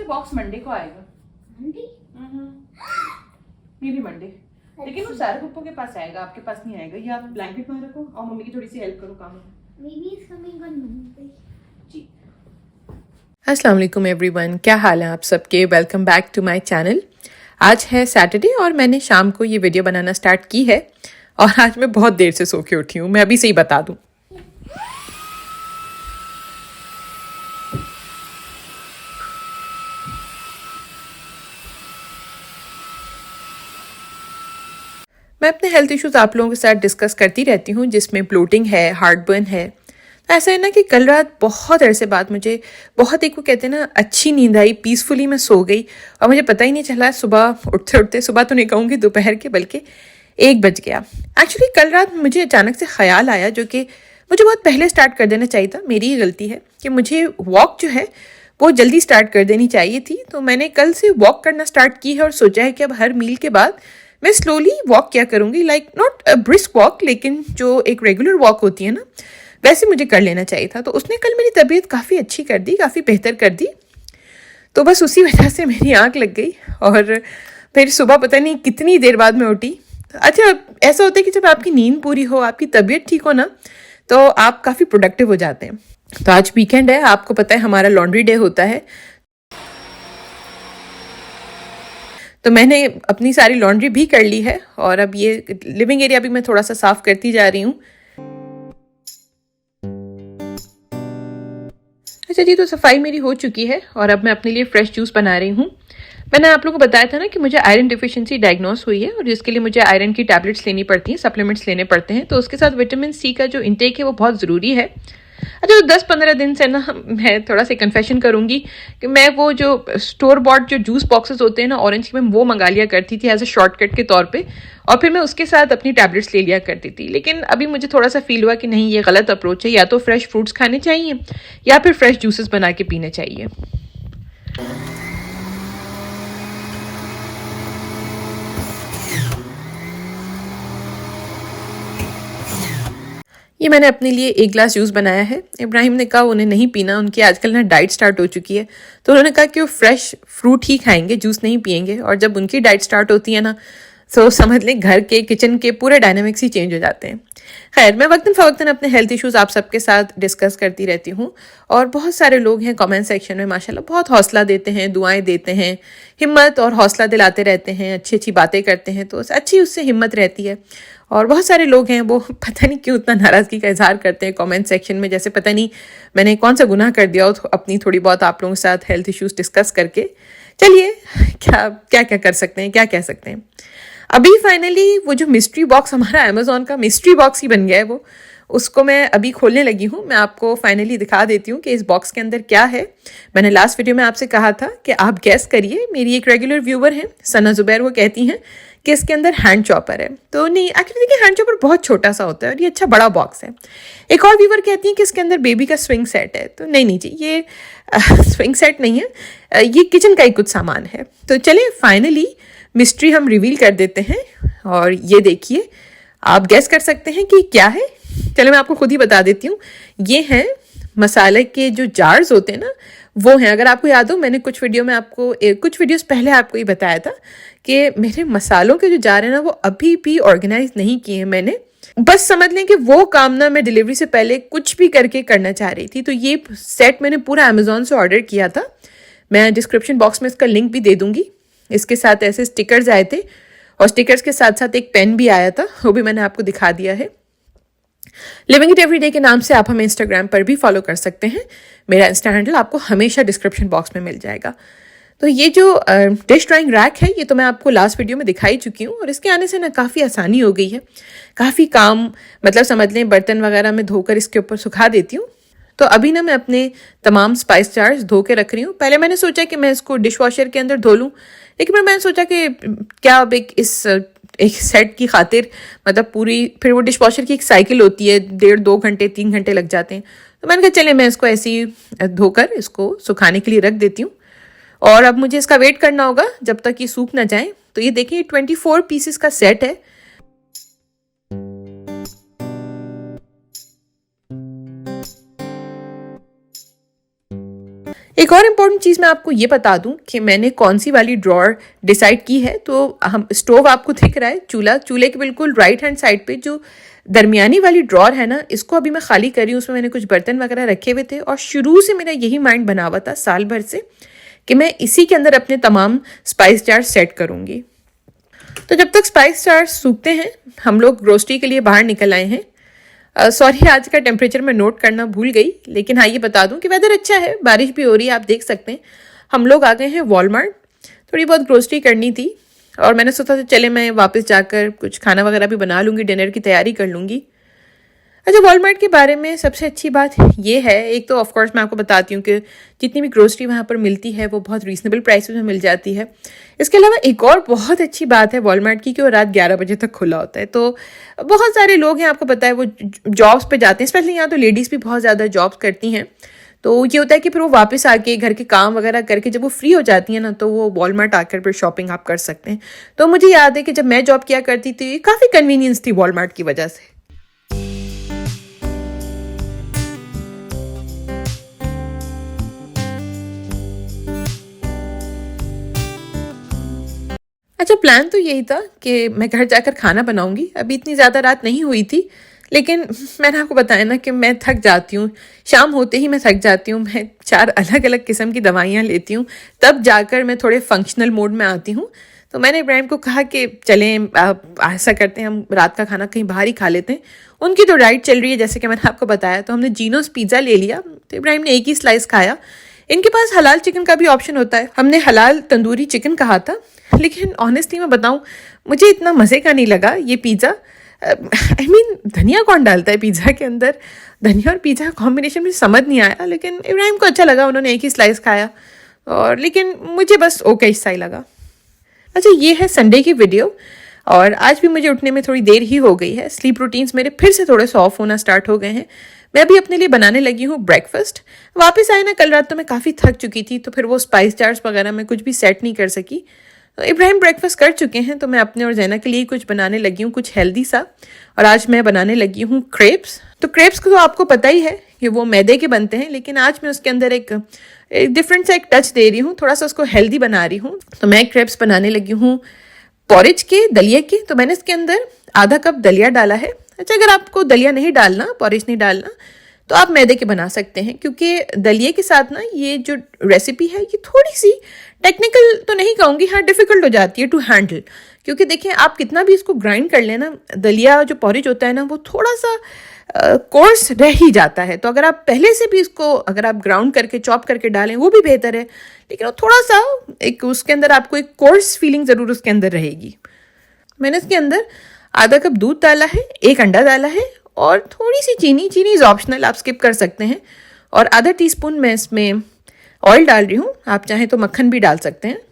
Box Monday को आएगा। Monday? ये भी मंडे, लेकिन वो सारे पप्पू के पास आएगा, आपके पास नहीं आएगा। ये आप ब्लैंकेट वहाँ रखो और मम्मी की थोड़ी सी हेल्प करो काम में। Maybe it's coming on Monday. जी। अस्सलाम वालेकुम एवरीवन, क्या हाल है आप सबके। Welcome back to my channel. आज है सैटरडे और मैंने शाम को ये वीडियो बनाना स्टार्ट की है और आज मैं बहुत देर से सो के उठी हूँ, मैं अभी से ही बता दूँ। मैं अपने हेल्थ इश्यूज आप लोगों के साथ डिस्कस करती रहती हूँ, जिसमें ब्लोटिंग है, हार्टबर्न है। ऐसा है ना कि कल रात बहुत अरसे बाद मुझे बहुत एक वो कहते हैं ना अच्छी नींद आई, पीसफुली मैं सो गई और मुझे पता ही नहीं चला सुबह उठते उठते, सुबह तो नहीं कहूँगी दोपहर के, बल्कि 1 बज गया। एक्चुअली कल रात मुझे अचानक से ख्याल आया, जो कि मुझे बहुत पहले स्टार्ट कर देना चाहिए था, मेरी ही गलती है कि मुझे वॉक जो है वो जल्दी स्टार्ट कर देनी चाहिए थी। तो मैंने कल से वॉक करना स्टार्ट की है और सोचा है कि अब हर मील के बाद मैं स्लोली वॉक क्या करूँगी, like not a brisk walk, लेकिन जो एक रेगुलर वॉक होती है ना, वैसे मुझे कर लेना चाहिए था। तो उसने कल मेरी तबीयत काफ़ी अच्छी कर दी, काफ़ी बेहतर कर दी। तो बस उसी वजह से मेरी आँख लग गई और फिर सुबह पता नहीं कितनी देर बाद मैं उठी। अच्छा, ऐसा होता है कि जब आपकी नींद पूरी हो, आपकी तबीयत ठीक हो ना, तो आप काफ़ी प्रोडक्टिव हो जाते हैं। तो आज वीकेंड है, आपको पता है हमारा लॉन्ड्री डे होता है, तो मैंने अपनी सारी लॉन्ड्री भी कर ली है और अब ये लिविंग एरिया भी मैं थोड़ा सा साफ करती जा रही हूँ। अच्छा जी, तो सफाई मेरी हो चुकी है और अब मैं अपने लिए फ्रेश जूस बना रही हूँ। मैंने आप लोगों को बताया था ना कि मुझे आयरन डिफिशिएंसी डायग्नोस हुई है और जिसके लिए मुझे आयरन की टैबलेट्स लेनी पड़ती हैं, सप्लीमेंट्स लेने पड़ते हैं। तो उसके साथ विटामिन सी का जो इंटेक है वो बहुत ज़रूरी है। अच्छा, तो 10-15 दिन से ना मैं थोड़ा सा कन्फेशन करूंगी कि मैं वो जो स्टोर बॉट जो जूस बॉक्सेस होते हैं ना ऑरेंज के, मैं वो मंगा लिया करती थी एज अ शॉर्टकट के तौर पे और फिर मैं उसके साथ अपनी टैबलेट्स ले लिया करती थी। लेकिन अभी मुझे थोड़ा सा फील हुआ कि नहीं, ये गलत अप्रोच है। या तो फ्रेश फ्रूट्स खाने चाहिए या फिर फ्रेश जूसेस बना के पीने चाहिए। ये मैंने अपने लिए 1 ग्लास जूस बनाया है। इब्राहिम ने कहा उन्हें नहीं पीना, उनकी आजकल ना डाइट स्टार्ट हो चुकी है, तो उन्होंने कहा कि वो फ्रेश फ्रूट ही खाएंगे, जूस नहीं पियेंगे। और जब उनकी डाइट स्टार्ट होती है ना, तो समझ लें घर के किचन के पूरे डायनामिक्स ही चेंज हो जाते हैं। खैर, मैं वक्तन फ़वक्तन अपने हेल्थ इश्यूज़ आप सबके साथ डिस्कस करती रहती हूँ और बहुत सारे लोग हैं कमेंट सेक्शन में माशाल्लाह बहुत हौसला देते हैं, दुआएं देते हैं, हिम्मत और हौसला दिलाते रहते हैं, अच्छी अच्छी बातें करते हैं, तो अच्छी उससे हिम्मत रहती है। और बहुत सारे लोग हैं वो पता नहीं क्यों इतना नाराज़गी का इजहार करते हैं कमेंट सेक्शन में, जैसे पता नहीं मैंने कौन सा गुनाह कर दिया हो तो अपनी थोड़ी बहुत आप लोगों के साथ हेल्थ इश्यूज़ डिस्कस करके। चलिए, क्या क्या क्या कर सकते हैं, क्या कह सकते हैं। अभी फाइनली वो जो मिस्ट्री बॉक्स हमारा अमेजोन का मिस्ट्री बॉक्स ही बन गया है, वो उसको मैं अभी खोलने लगी हूँ। मैं आपको फाइनली दिखा देती हूँ कि इस बॉक्स के अंदर क्या है। मैंने लास्ट वीडियो में आपसे कहा था कि आप गैस करिए। मेरी एक रेगुलर व्यूवर है सना जुबैर, वो कहती हैं कि इसके अंदर हैंड चॉपर है। तो नहीं, एक्चुअली देखिए हैंड चॉपर बहुत छोटा सा होता है और ये अच्छा बड़ा बॉक्स है। एक और व्यूवर कहती हैं कि इसके अंदर बेबी का स्विंग सेट है। तो नहीं जी, ये स्विंग सेट नहीं है, ये किचन का ही कुछ सामान है। तो चलिए फाइनली मिस्ट्री हम रिवील कर देते हैं और ये देखिए, आप गैस कर सकते हैं कि क्या है। चलो मैं आपको खुद ही बता देती हूँ। ये हैं मसाले के जो जार्स होते हैं ना, वो हैं। अगर आपको याद हो, मैंने कुछ वीडियोस पहले आपको ये बताया था कि मेरे मसालों के जो जार हैं ना, वो अभी भी ऑर्गेनाइज नहीं किए हैं मैंने। बस समझ लें कि वो काम ना मैं डिलीवरी से पहले कुछ भी करके करना चाह रही थी। तो ये सेट मैंने पूरा अमेजोन से ऑर्डर किया था। मैं डिस्क्रिप्शन बॉक्स में इसका लिंक भी दे दूंगी। इसके साथ ऐसे स्टिकर्स आए थे और स्टिकर्स के साथ साथ एक पेन भी आया था, वो भी मैंने आपको दिखा दिया है। लिविंग इट एवरीडे के नाम से आप हमें इंस्टाग्राम पर भी फॉलो कर सकते हैं। मेरा इंस्टा हैंडल आपको हमेशा डिस्क्रिप्शन बॉक्स में मिल जाएगा। तो ये जो डिश ड्राइंग रैक है, ये तो मैं आपको लास्ट वीडियो में दिखाई चुकी हूँ और इसके आने से ना काफ़ी आसानी हो गई है। काफ़ी काम, मतलब समझ लें बर्तन वगैरह में धोकर इसके ऊपर सुखा देती हूँ। तो अभी ना मैं अपने तमाम स्पाइस जार्स धो के रख रही हूँ। पहले मैंने सोचा कि मैं इसको डिश वॉशर के अंदर धो लूँ, लेकिन फिर मैंने सोचा कि क्या अब एक सेट की खातिर, मतलब पूरी फिर वो डिश वॉशर की एक साइकिल होती है, 1.5-2 घंटे 3 घंटे लग जाते हैं। तो मैंने कहा चले मैं इसको ऐसे ही धोकर इसको सुखाने के लिए रख देती हूँ और अब मुझे इसका वेट करना होगा जब तक ये सूख ना जाए। तो ये देखिए 24 पीसेस का सेट है। एक और इम्पॉर्टेंट चीज़ मैं आपको ये बता दूं कि मैंने कौन सी वाली ड्रॉर डिसाइड की है। तो हम स्टोव आपको दिख रहा है, चूल्हे के बिल्कुल राइट हैंड साइड पे जो दरमियानी वाली ड्रॉर है ना, इसको अभी मैं खाली कर रही हूँ। उसमें मैंने कुछ बर्तन वगैरह रखे हुए थे और शुरू से मेरा यही माइंड बना हुआ था साल भर से कि मैं इसी के अंदर अपने तमाम स्पाइस जार सेट करूँगी। तो जब तक स्पाइस जार सूखते हैं हम लोग ग्रोसरी के लिए बाहर निकल आए हैं। सॉरी आज का टेम्परेचर मैं नोट करना भूल गई, लेकिन हाँ ये बता दूं कि वेदर अच्छा है, बारिश भी हो रही है, आप देख सकते हैं। हम लोग आ गए हैं वॉलमार्ट, थोड़ी बहुत ग्रोसरी करनी थी और मैंने सोचा चले मैं वापस जाकर कुछ खाना वगैरह भी बना लूँगी, डिनर की तैयारी कर लूँगी। अच्छा, वॉलमार्ट के बारे में सबसे अच्छी बात ये है, एक तो ऑफकोर्स मैं आपको बताती हूँ कि जितनी भी ग्रोसरी वहाँ पर मिलती है वो बहुत रीजनेबल प्राइसेस में मिल जाती है। इसके अलावा एक और बहुत अच्छी बात है वॉलमार्ट की कि वो रात 11 बजे तक खुला होता है। तो बहुत सारे लोग हैं, आपको पता है, वो जॉब्स पे जाते हैं, स्पेशली यहाँ तो लेडीज़ भी बहुत ज़्यादा जॉब्स करती हैं। तो ये होता है कि फिर वो वापस आके घर के काम वगैरह करके जब वो फ्री हो जाती है ना, तो वो वॉलमार्ट आकर फिर शॉपिंग आप कर सकते हैं। तो मुझे याद है कि जब मैं जॉब किया करती थी काफ़ी कन्वीनियंस थी वॉलमार्ट की वजह से। अच्छा, प्लान तो यही था कि मैं घर जाकर खाना बनाऊंगी। अभी इतनी ज़्यादा रात नहीं हुई थी, लेकिन मैंने आपको बताया ना कि मैं थक जाती हूँ, शाम होते ही मैं थक जाती हूँ। मैं 4 अलग अलग किस्म की दवाइयाँ लेती हूँ, तब जाकर मैं थोड़े फंक्शनल मोड में आती हूँ। तो मैंने इब्राहिम को कहा कि चलें ऐसा करते हैं, हम रात का खाना कहीं बाहर ही खा लेते हैं। उनकी तो डाइट चल रही है जैसे कि मैंने आपको बताया। तो हमने जीनोस पिज़्ज़ा ले लिया, तो इब्राहिम ने एक ही स्लाइस खाया। इनके पास हलाल चिकन का भी ऑप्शन होता है, हमने हलाल तंदूरी चिकन कहा था, लेकिन ऑनेस्टली मैं बताऊं मुझे इतना मज़े का नहीं लगा ये पिज़्ज़ा। आई मीन धनिया कौन डालता है पिज़्ज़ा के अंदर? धनिया और पिज़्ज़ा कॉम्बिनेशन में समझ नहीं आया, लेकिन इब्राहिम को अच्छा लगा, उन्होंने एक ही स्लाइस खाया और लेकिन मुझे बस ओके सा ही लगा। अच्छा, ये है संडे की वीडियो और आज भी मुझे उठने में थोड़ी देर ही हो गई है। स्लीप रूटीन्स मेरे फिर से थोड़े से ऑफ होना स्टार्ट हो गए हैं। मैं अभी अपने लिए बनाने लगी हूँ ब्रेकफास्ट। वापस आए ना, कल रात तो मैं काफ़ी थक चुकी थी, तो फिर वो स्पाइस जार्स वगैरह मैं कुछ भी सेट नहीं कर सकी। तो इब्राहिम ब्रेकफास्ट कर चुके हैं, तो मैं अपने और जैना के लिए कुछ बनाने लगी हूँ, कुछ हेल्दी सा। और आज मैं बनाने लगी हूँ क्रेप्स। तो क्रेप्स को तो आपको पता ही है कि वो मैदे के बनते हैं, लेकिन आज मैं उसके अंदर एक डिफरेंट सा एक टच दे रही हूँ, थोड़ा सा उसको हेल्दी बना रही हूँ। तो मैं क्रेप्स बनाने लगी हूँ पॉरेज के, दलिया के। तो मैंने इसके अंदर आधा कप दलिया डाला है। अच्छा, अगर आपको दलिया नहीं डालना, पॉरेज नहीं डालना, तो आप मैदे के बना सकते हैं, क्योंकि दलिये के साथ ना ये जो रेसिपी है ये थोड़ी सी टेक्निकल तो नहीं कहूँगी, हाँ डिफ़िकल्ट हो जाती है टू हैंडल। क्योंकि देखिए, आप कितना भी इसको ग्राइंड कर लेना, दलिया जो पॉरेज होता है ना, वो थोड़ा सा कोर्स रह ही जाता है। तो अगर आप पहले से भी इसको अगर आप ग्राउंड करके चॉप करके डालें वो भी बेहतर है, लेकिन वो थोड़ा सा एक उसके अंदर आपको एक कोर्स फीलिंग ज़रूर उसके अंदर रहेगी। मैंने इसके अंदर आधा कप दूध डाला है, 1 अंडा डाला है और थोड़ी सी चीनी इज़ ऑप्शनल, आप स्किप कर सकते हैं। और आधा टीस्पून मैं इसमें ऑयल डाल रही हूँ, आप चाहें तो मक्खन भी डाल सकते हैं।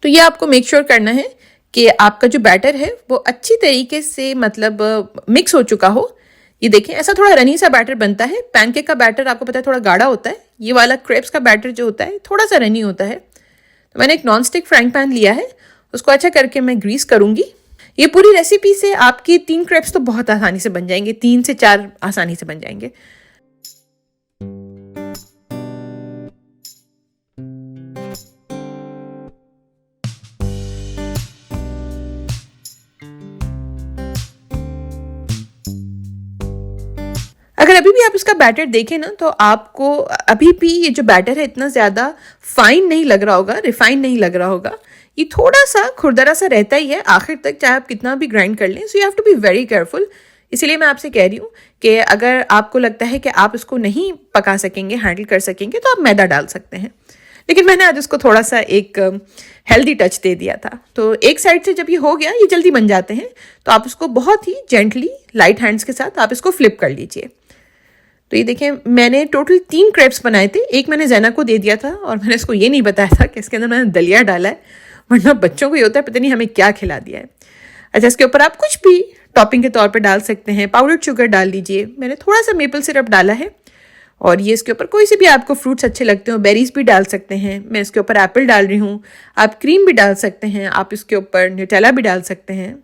तो ये आपको मेक श्योर करना है कि आपका जो बैटर है वो अच्छी तरीके से मतलब मिक्स हो चुका हो। ये देखें, ऐसा थोड़ा रनी सा बैटर बनता है। पैनकेक का बैटर आपको पता है थोड़ा गाढ़ा होता है, ये वाला क्रेप्स का बैटर जो होता है थोड़ा सा रनी होता है। तो मैंने एक नॉन स्टिक फ्राइंग पैन लिया है, उसको अच्छा करके मैं ग्रीस करूँगी। ये पूरी रेसिपी से आपकी 3 क्रेप्स तो बहुत आसानी से बन जाएंगे, 3 से 4 आसानी से बन जाएंगे। अगर अभी भी आप इसका बैटर देखें ना, तो आपको अभी भी ये जो बैटर है इतना ज़्यादा फाइन नहीं लग रहा होगा, रिफाइन नहीं लग रहा होगा। ये थोड़ा सा खुरदरा सा रहता ही है आखिर तक, चाहे आप कितना भी ग्राइंड कर लें। So you have to be very careful. इसलिए मैं आपसे कह रही हूँ कि अगर आपको लगता है कि आप इसको नहीं पका सकेंगे, हैंडल कर सकेंगे, तो आप मैदा डाल सकते हैं। लेकिन मैंने आज उसको थोड़ा सा एक हेल्दी टच दे दिया था। तो एक साइड से जब ये हो गया, ये जल्दी बन जाते हैं, तो आप उसको बहुत ही जेंटली लाइट हैंड्स के साथ आप इसको फ्लिप कर लीजिए। तो ये देखें, मैंने टोटल 3 क्रेप्स बनाए थे, एक मैंने जैना को दे दिया था और मैंने इसको ये नहीं बताया था कि इसके अंदर मैंने दलिया डाला है, वरना बच्चों को ये होता है पता नहीं हमें क्या खिला दिया है। अच्छा, इसके ऊपर आप कुछ भी टॉपिंग के तौर पे डाल सकते हैं, पाउडर्ड शुगर डाल दीजिए। मैंने थोड़ा सा मेपल सिरप डाला है और ये इसके ऊपर कोई से भी आपको फ्रूट्स अच्छे लगते हो, बेरीज भी डाल सकते हैं। मैं इसके ऊपर एप्पल डाल रही हूँ, आप क्रीम भी डाल सकते हैं, आप इसके ऊपर न्यूटेला भी डाल सकते हैं।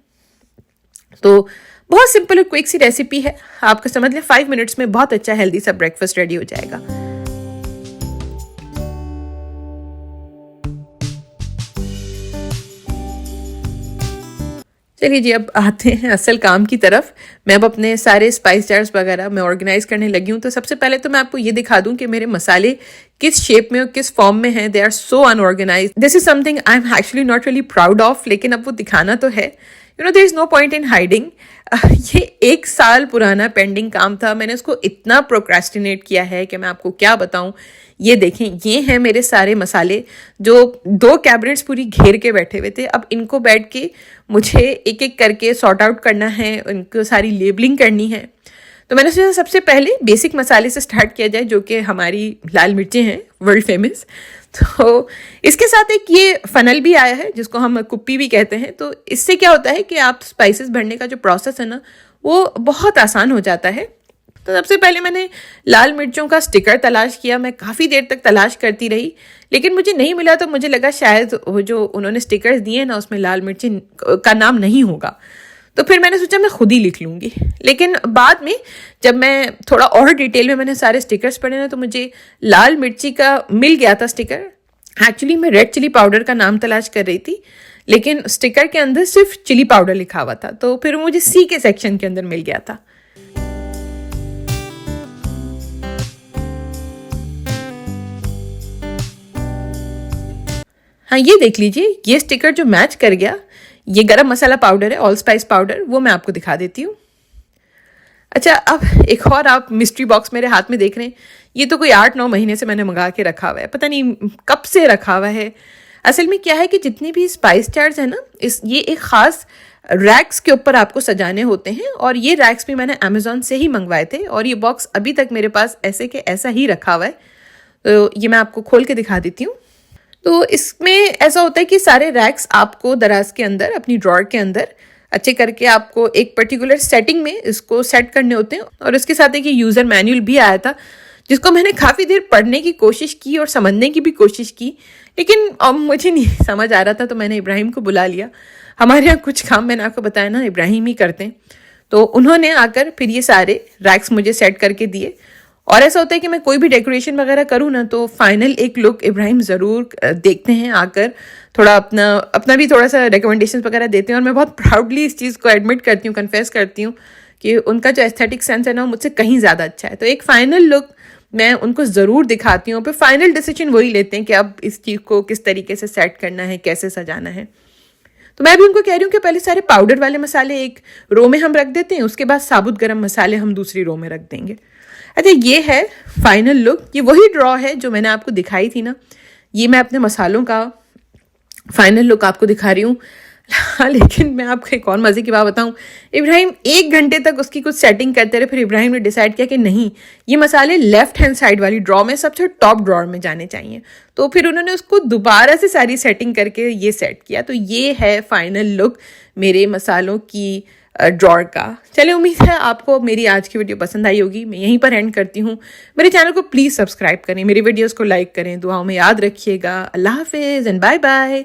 तो बहुत सिंपल और क्विक सी रेसिपी है, आपको समझ लें 5 मिनट्स में बहुत अच्छा हेल्दी सा ब्रेकफास्ट रेडी हो जाएगा। चलिए जी, अब आते हैं असल काम की तरफ। मैं अब अपने सारे स्पाइस जार्स वगैरह मैं ऑर्गेनाइज करने लगी हूँ। तो सबसे पहले तो मैं आपको ये दिखा दूं कि मेरे मसाले किस शेप में और किस फॉर्म में हैं। They are so unorganised. This is something I am actually not really proud of, लेकिन अब वो दिखाना तो है। There is no point in hiding. ये 1 साल पुराना पेंडिंग काम था, मैंने उसको इतना प्रोक्रेस्टिनेट किया है कि मैं आपको क्या बताऊं। ये देखें, ये हैं मेरे सारे मसाले जो 2 कैबिनेट्स पूरी घेर के बैठे हुए थे। अब इनको बैठ के मुझे एक एक करके सॉर्ट आउट करना है, उनको सारी लेबलिंग करनी है। तो मैंने सोचा सबसे पहले बेसिक मसाले से स्टार्ट किया जाए, जो कि हमारी लाल मिर्चें हैं, वर्ल्ड फेमस। तो इसके साथ एक ये फनल भी आया है जिसको हम कुप्पी भी कहते हैं। तो इससे क्या होता है कि आप स्पाइसेस भरने का जो प्रोसेस है ना, वो बहुत आसान हो जाता है। तो सबसे पहले मैंने लाल मिर्चों का स्टिकर तलाश किया। मैं काफ़ी देर तक तलाश करती रही, लेकिन मुझे नहीं मिला। तो मुझे लगा शायद वो जो उन्होंने स्टिकर्स दिए ना, उसमें लाल मिर्ची का नाम नहीं होगा। तो फिर मैंने सोचा मैं खुद ही लिख लूँगी। लेकिन बाद में जब मैं थोड़ा और डिटेल में मैंने सारे स्टिकर्स पढ़े ना, तो मुझे लाल मिर्ची का मिल गया था स्टिकर। एक्चुअली मैं रेड चिली पाउडर का नाम तलाश कर रही थी, लेकिन स्टिकर के अंदर सिर्फ चिली पाउडर लिखा हुआ था। तो फिर मुझे सी के सेक्शन के अंदर मिल गया था। हाँ, ये देख लीजिए, ये स्टिकर जो मैच कर गया, ये गरम मसाला पाउडर है, ऑल स्पाइस पाउडर। वो मैं आपको दिखा देती हूँ। अच्छा, अब एक और आप मिस्ट्री बॉक्स मेरे हाथ में देख रहे हैं। ये तो कोई 8-9 महीने से मैंने मंगा के रखा हुआ है, पता नहीं कब से रखा हुआ है। असल में क्या है कि जितने भी स्पाइस जार्स हैं ना, ये एक ख़ास रैक्स के ऊपर आपको सजाने होते हैं। और ये रैक्स भी मैंने अमेज़ॉन से ही मंगवाए थे, और ये बॉक्स अभी तक मेरे पास ऐसे के ऐसा ही रखा हुआ है। तो ये मैं आपको खोल के दिखा देती हूँ। तो इसमें ऐसा होता है कि सारे रैक्स आपको दराज के अंदर, अपनी ड्रॉर के अंदर अच्छे करके आपको एक पर्टिकुलर सेटिंग में इसको सेट करने होते हैं। और इसके साथ एक यूज़र मैनुअल भी आया था, जिसको मैंने काफ़ी देर पढ़ने की कोशिश की और समझने की भी कोशिश की, लेकिन मुझे नहीं समझ आ रहा था। तो मैंने इब्राहिम को बुला लिया। हमारे यहाँ कुछ काम मैंने आपको बताया ना, इब्राहिम ही करते हैं। तो उन्होंने आकर फिर ये सारे रैक्स मुझे सेट करके दिए। और ऐसा होता है कि मैं कोई भी डेकोरेशन वगैरह करूँ ना, तो फाइनल एक लुक इब्राहिम ज़रूर देखते हैं आकर, थोड़ा अपना भी थोड़ा सा रिकमेंडेशन वगैरह देते हैं। और मैं बहुत प्राउडली इस चीज़ को एडमिट करती हूँ, कन्फेस करती हूँ कि उनका जो एस्थेटिक सेंस है ना, मुझसे कहीं ज़्यादा अच्छा है। तो एक फ़ाइनल लुक मैं उनको ज़रूर दिखाती हूँ। फिर फाइनल डिसीजन वही लेते हैं कि अब इस चीज़ को किस तरीके से सेट करना है, कैसे सजाना है। तो मैं भी उनको कह रही हूँ कि पहले सारे पाउडर वाले मसाले एक रो में हम रख देते हैं, उसके बाद साबुत गरम मसाले हम दूसरी रो में रख देंगे। अच्छा, ये है फाइनल लुक। ये वही ड्रॉ है जो मैंने आपको दिखाई थी ना। ये मैं अपने मसालों का फाइनल लुक आपको दिखा रही हूँ। हाँ, लेकिन मैं आपको एक और मज़े की बात बताऊँ। इब्राहिम 1 घंटे तक उसकी कुछ सेटिंग करते रहे। फिर इब्राहिम ने डिसाइड किया कि नहीं, ये मसाले लेफ्ट हैंड साइड वाली ड्रॉ में सबसे टॉप ड्रॉर में जाने चाहिए। तो फिर उन्होंने उसको दोबारा से सारी सेटिंग करके ये सेट किया। तो ये है फाइनल लुक मेरे मसालों की ड्रॉर का। चलिए, उम्मीद है आपको मेरी आज की वीडियो पसंद आई होगी। मैं यहीं पर एंड करती हूँ। मेरे चैनल को प्लीज़ सब्सक्राइब करें, मेरी वीडियोस को लाइक करें, दुआओं में याद रखिएगा। अल्लाह हाफिज़ एंड बाय बाय।